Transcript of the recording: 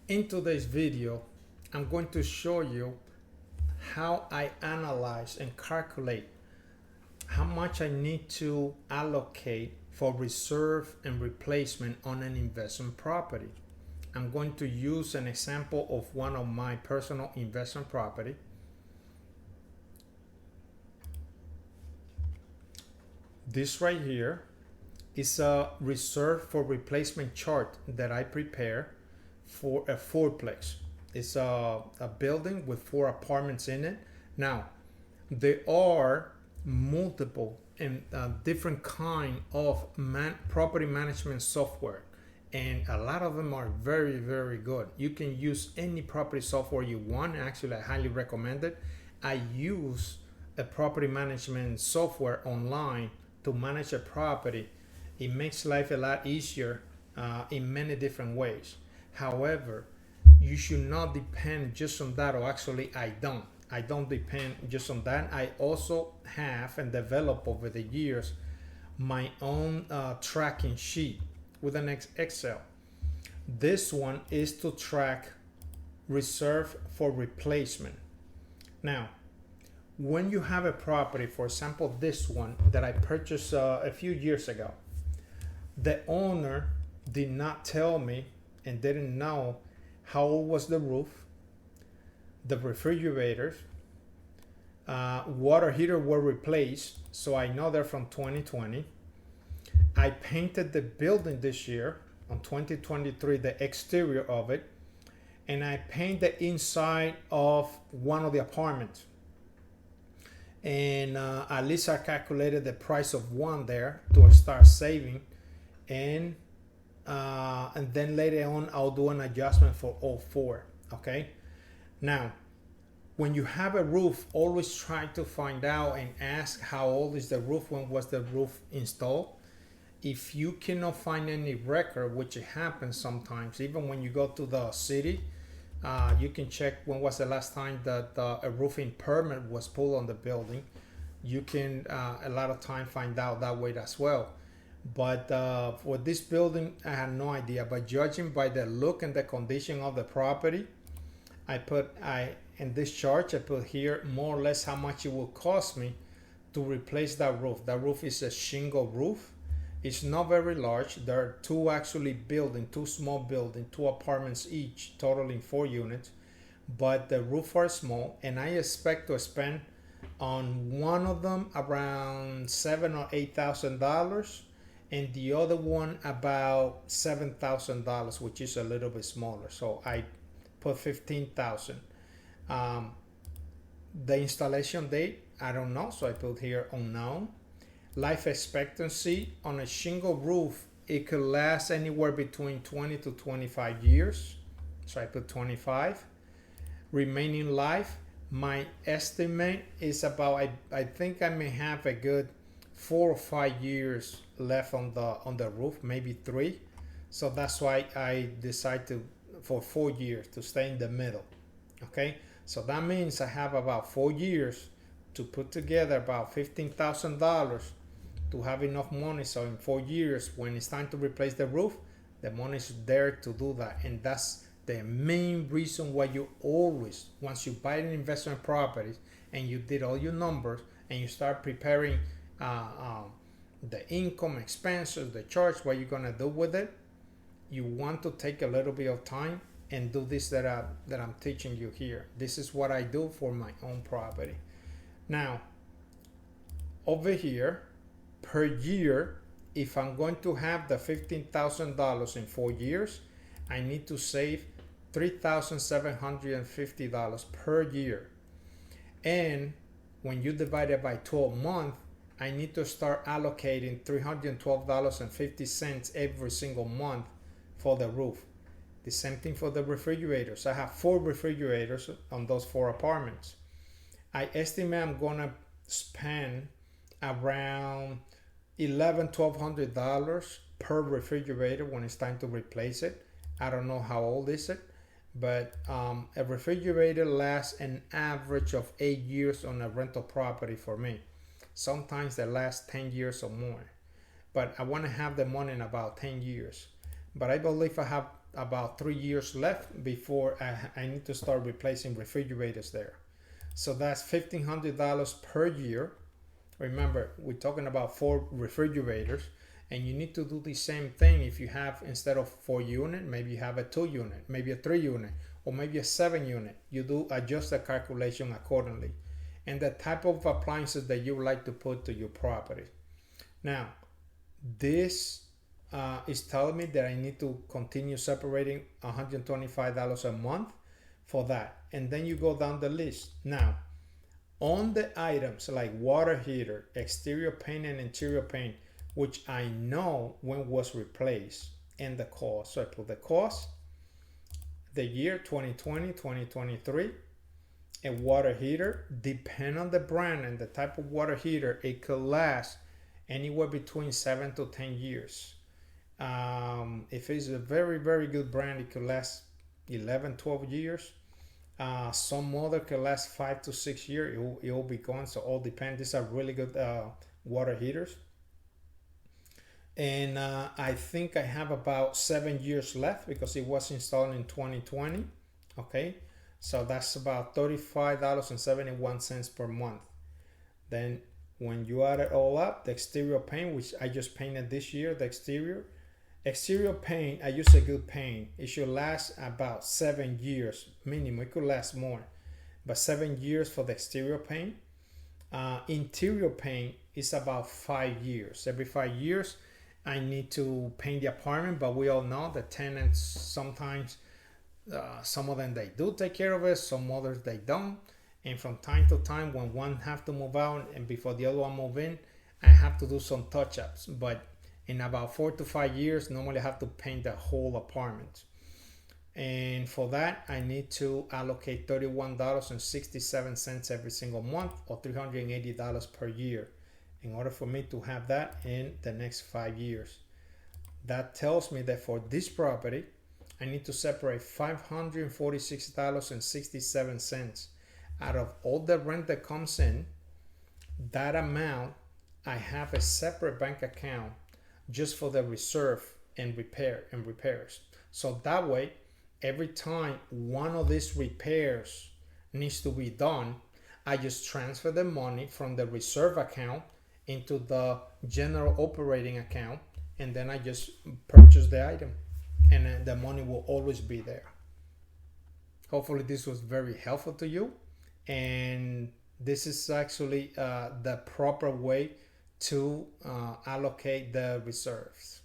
In today's video, I'm going to show you how I analyze and calculate how much I need to allocate for reserve and replacement on an investment property. I'm going to use an example of one of my personal investment property. This right here is a reserve for replacement chart that I prepare for a fourplex. It's a building with 4 apartments in it. Now, there are multiple and different kind of property management software, and a lot of them are very, very good. You can use any property software you want. Actually, I highly recommend it. I use a property management software online to manage a property. It makes life a lot easier in many different ways. However, you should not depend just on that, or actually I don't depend just on that. I also have and develop over the years my own tracking sheet with an Excel. This one is to track reserve for replacement. Now, when you have a property, for example, this one that I purchased a few years ago, the owner did not tell me and didn't know how old was the roof, the refrigerators, water heater were replaced, so I know they're from 2020. I painted the building this year on 2023, the exterior of it, and I painted the inside of one of the apartments. And at least I calculated the price of one there to start saving, and then later on I'll do an adjustment for all 4. Okay, now when you have a roof, always try to find out and ask how old is the roof, when was the roof installed. If you cannot find any record, which it happens sometimes, even when you go to the city, you can check when was the last time that a roofing permit was pulled on the building. You can a lot of time find out that way as well. But for this building, I had no idea. But judging by the look and the condition of the property, in this chart I put here more or less how much it will cost me to replace that roof. That roof is a shingle roof. It's not very large. There are 2 actually buildings, 2 small buildings, 2 apartments each, totaling 4 units. But the roof are small, and I expect to spend on one of them around $7,000 or $8,000. And the other one about $7,000, which is a little bit smaller. So I put $15,000. The installation date, I don't know, so I put here unknown. Life expectancy on a shingle roof, it could last anywhere between 20 to 25 years. So I put 25. Remaining life, my estimate is about, I think I may have a good 4 or 5 years left on the roof, maybe 3. So that's why I decided for 4 years to stay in the middle. Okay, so that means I have about 4 years to put together about $15,000 to have enough money. So in 4 years, when it's time to replace the roof, the money is there to do that. And that's the main reason why you always, once you buy an investment property and you did all your numbers and you start preparing the income, expenses, the charge, what you're gonna do with it, you want to take a little bit of time and do this that I'm teaching you here. This is what I do for my own property. Now, over here, per year, if I'm going to have the $15,000 in 4 years, I need to save $3,750 per year. And when you divide it by 12 months, I need to start allocating $312.50 every single month for the roof. The same thing for the refrigerators. I have 4 refrigerators on those 4 apartments. I estimate I'm gonna spend around $1,100-$1,200 per refrigerator when it's time to replace it. I don't know how old is it, but a refrigerator lasts an average of 8 years on a rental property for me. Sometimes they last 10 years or more, but I want to have the money in about 10 years. But I believe I have about 3 years left before I need to start replacing refrigerators there. So that's $1,500 per year. Remember, we're talking about 4 refrigerators, and you need to do the same thing. If you have, instead of 4 unit, maybe you have a 2 unit, maybe a 3 unit, or maybe a 7 unit. You do adjust the calculation accordingly, and the type of appliances that you would like to put to your property. Now, this is telling me that I need to continue separating $125 a month for that. And then you go down the list. Now, on the items like water heater, exterior paint, and interior paint, which I know when was replaced, and the cost. So I put the cost, the year 2020, 2023, a water heater, depending on the brand and the type of water heater, it could last anywhere between 7 to 10 years. If it's a very, very good brand, it could last 11, 12 years. Some model could last 5 to 6 years. It will be gone. So all depends. These are really good water heaters. And I think I have about 7 years left because it was installed in 2020. Okay, so that's about $35.71 per month. Then when you add it all up, the exterior paint, which I just painted this year, the exterior paint, I use a good paint. It should last about 7 years minimum. It could last more, but 7 years for the exterior paint. Interior paint is about 5 years. Every 5 years, I need to paint the apartment, but we all know the tenants sometimes, some of them they do take care of it, some others they don't. And from time to time, when one have to move out and before the other one move in, I have to do some touch-ups. But in about 4 to 5 years, normally I have to paint the whole apartment. And for that, I need to allocate $31.67 every single month, or $380 per year, in order for me to have that in the next 5 years. That tells me that for this property, I need to separate $546.67 out of all the rent that comes in. That amount, I have a separate bank account just for the reserve and repairs. So that way, every time one of these repairs needs to be done, I just transfer the money from the reserve account into the general operating account, and then I just purchase the item, and then the money will always be there. Hopefully this was very helpful to you, and this is actually the proper way to allocate the reserves.